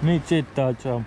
Nici taceam.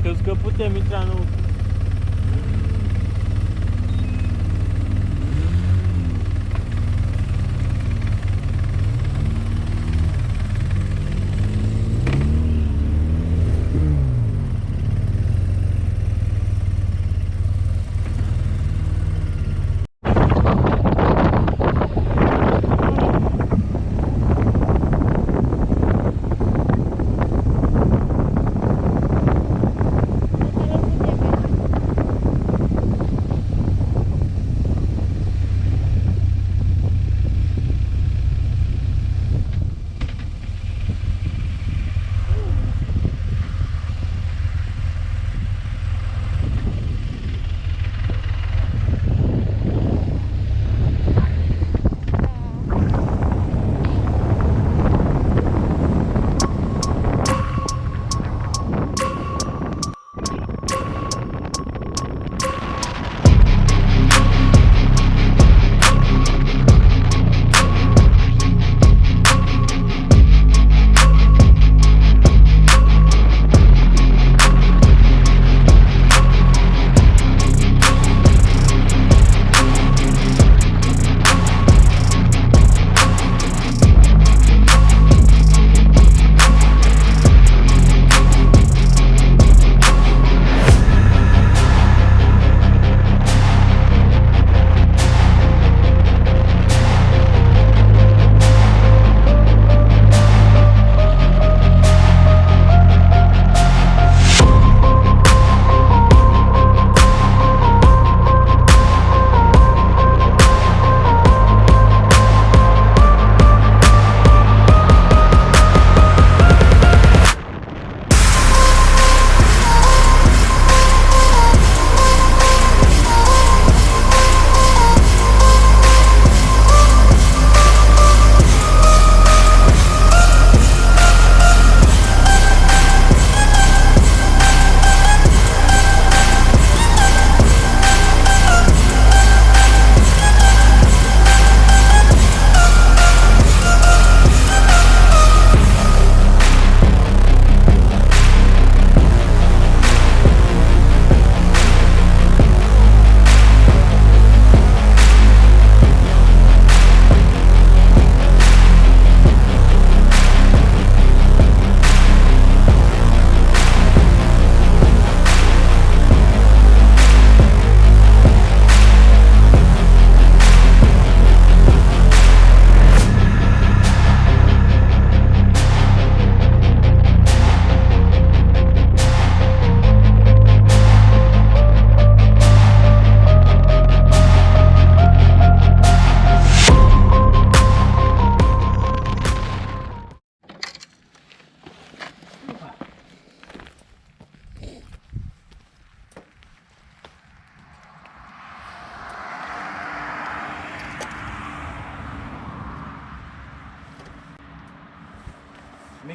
Crezi că putem intra în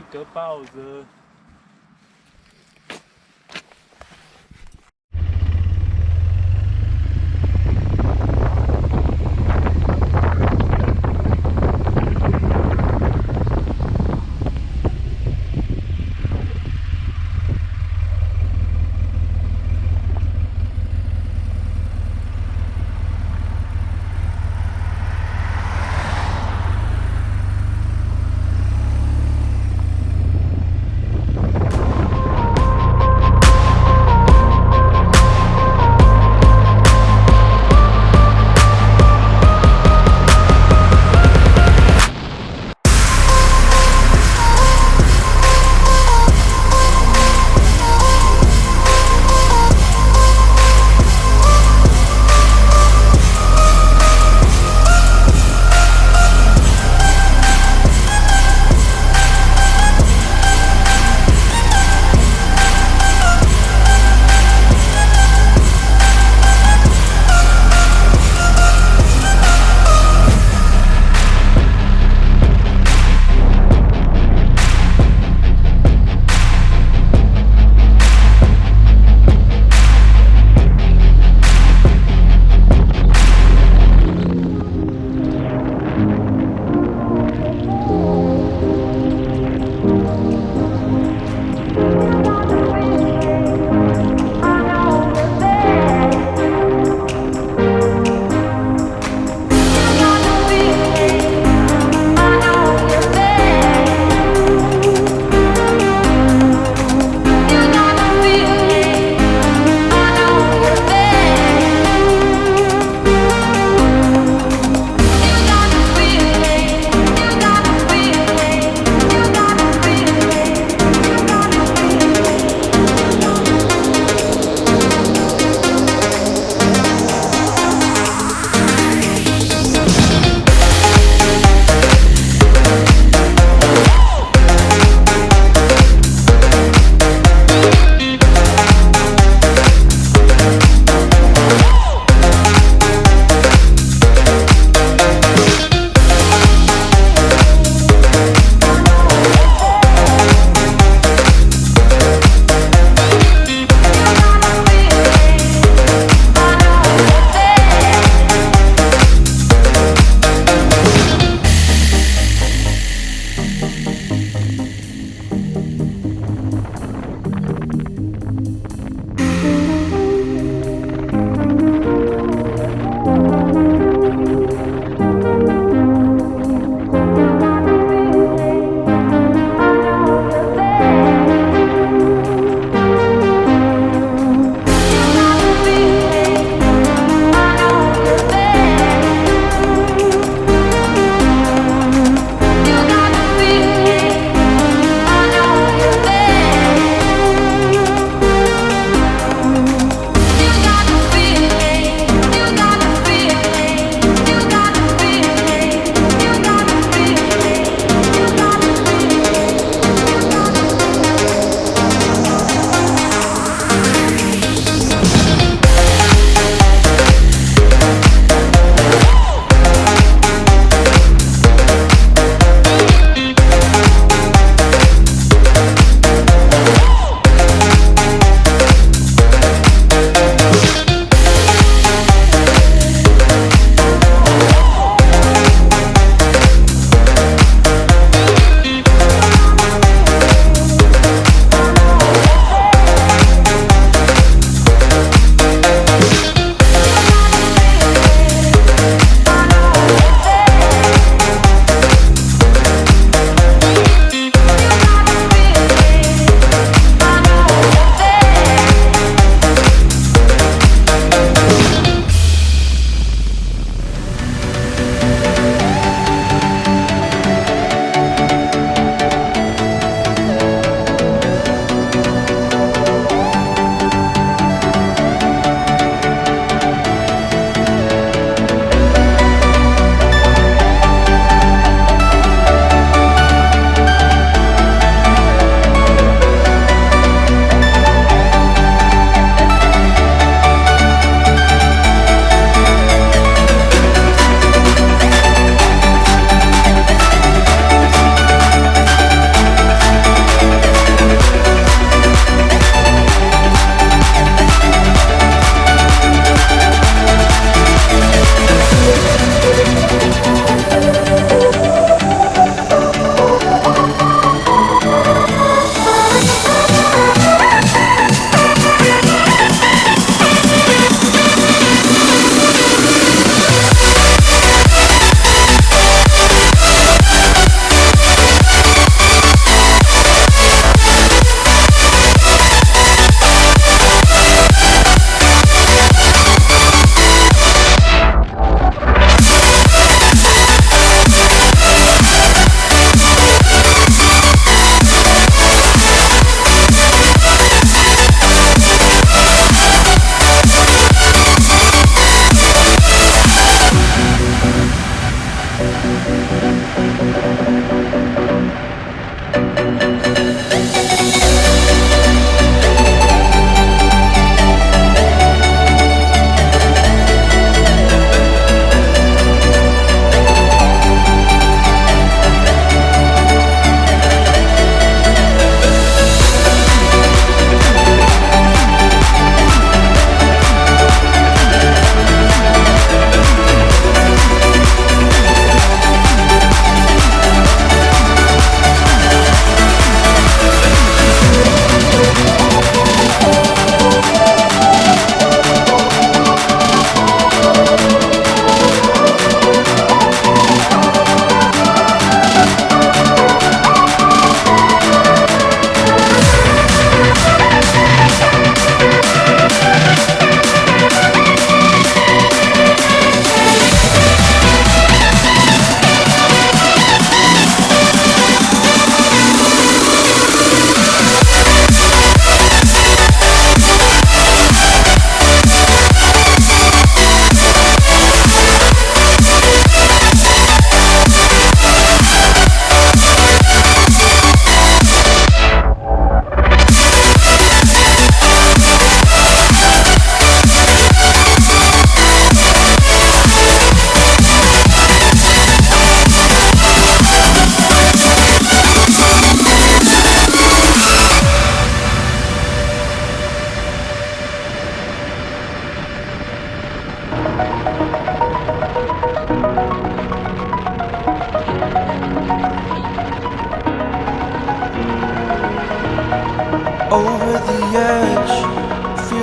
mică pauză.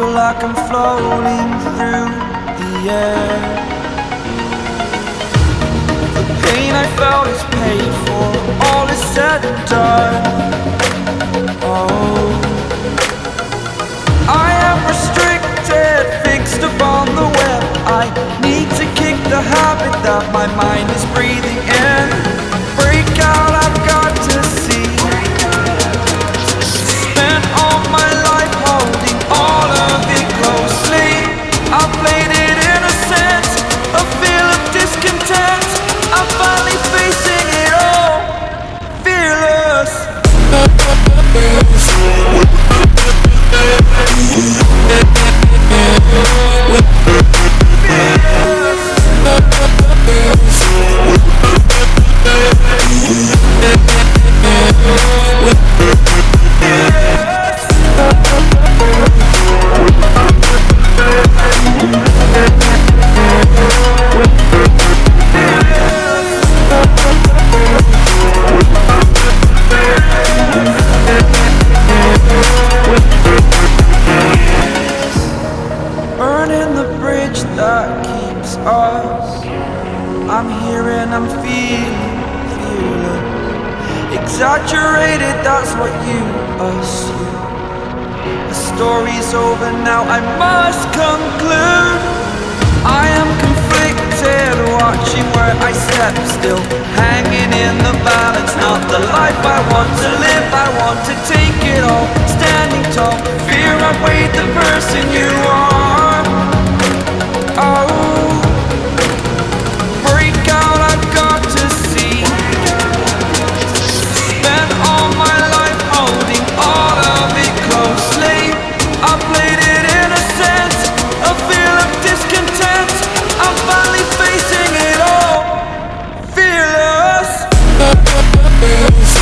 feel like I'm floating through the air. The pain I felt is paid for, all is said and done. Oh, I am restricted, fixed upon the web. I need to kick the habit that my mind is breathing in. Break out, I've got to see. Spent all my life holding all of it closely. I played it innocent, a feel of discontent. I'm finally facing it all, fearless. Burning the bridge that keeps us. I'm here and I'm feeling fearless. Exaggerated, that's what you assume. The story's over now, I must conclude. I am conflicted, watching where I step still, hanging in the balance. Not the life I want to live, I want to take it all. Standing tall, fear outweighed the person you are. Oh, break out, I've got to see. Spent all my life holding all of it closely. I played it innocent, a feel of discontent. I'm finally facing it all, fearless. Fearless.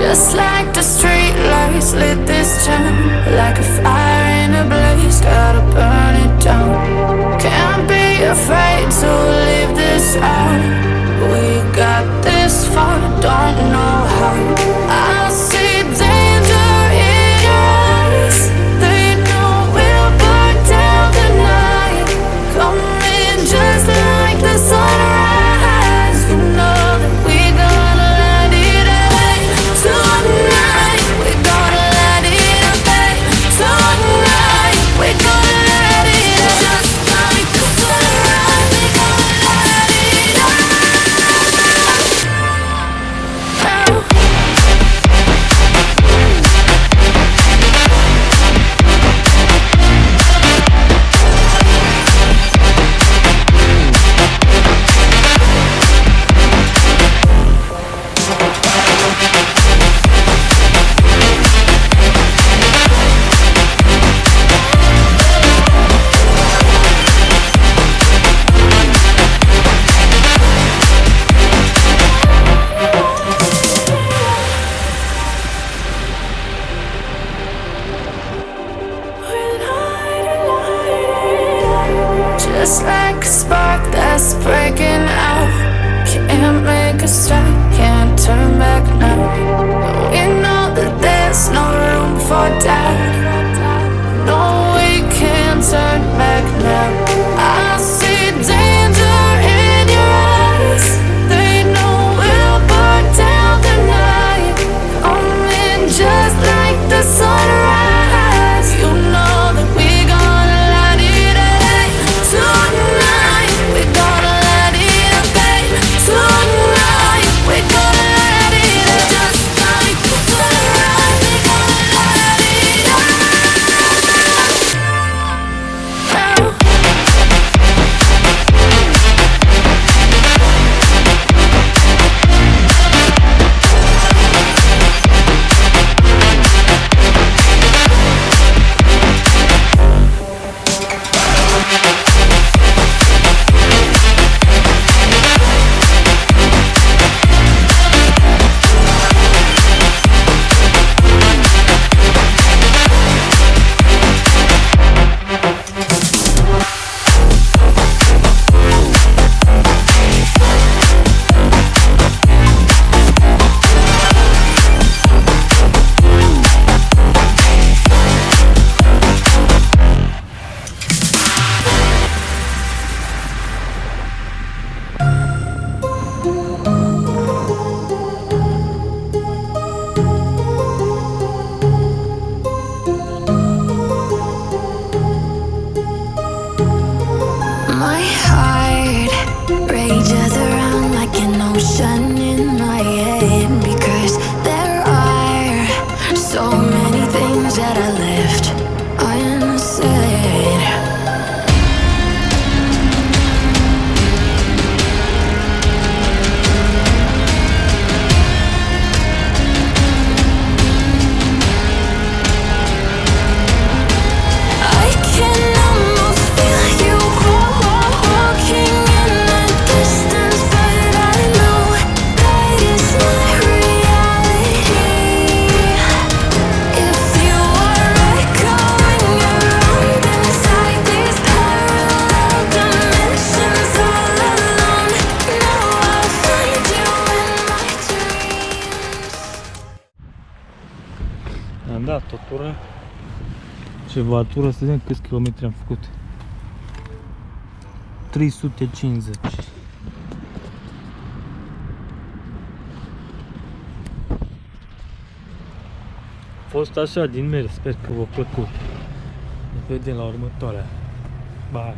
Just like the street lights lit this town, like a fire in a blaze, gotta burn it down. Can't be afraid to leave this out. We got this far, don't know how. I see danger in your eyes. They know we'll burn down the night. Coming just like the sunrise. You know that we gonna let it rain. Tonight we gonna let it rain. Tonight we gonna let it rain. Just like the sunrise, we gonna let it rain. Just like a spark that's breaking out. Can't make a stop, can't turn back now. We know that there's no room for doubt. No, we can't turn back now. I see danger in your eyes. They know we'll burn down the night. Coming just like the sunrise. You know that we gonna let it rain. Tonight we gonna let it rain. Tonight we gonna let it rain. Just like the sunrise, we gonna let it rain. My heart rages around like an ocean in my head, because there are so many things that I left unsaid. I can almost feel you walking in the distance, but I know that it's not reality. If you are echoing around inside these parallel dimensions all alone, now I'll find you in my dreams. Am dat o tură. Ceva tură, să vedem câți kilometri am făcut. 350. A fost așa din mers, sper că v-a plăcut. Ne vedem la următoarea. Bye!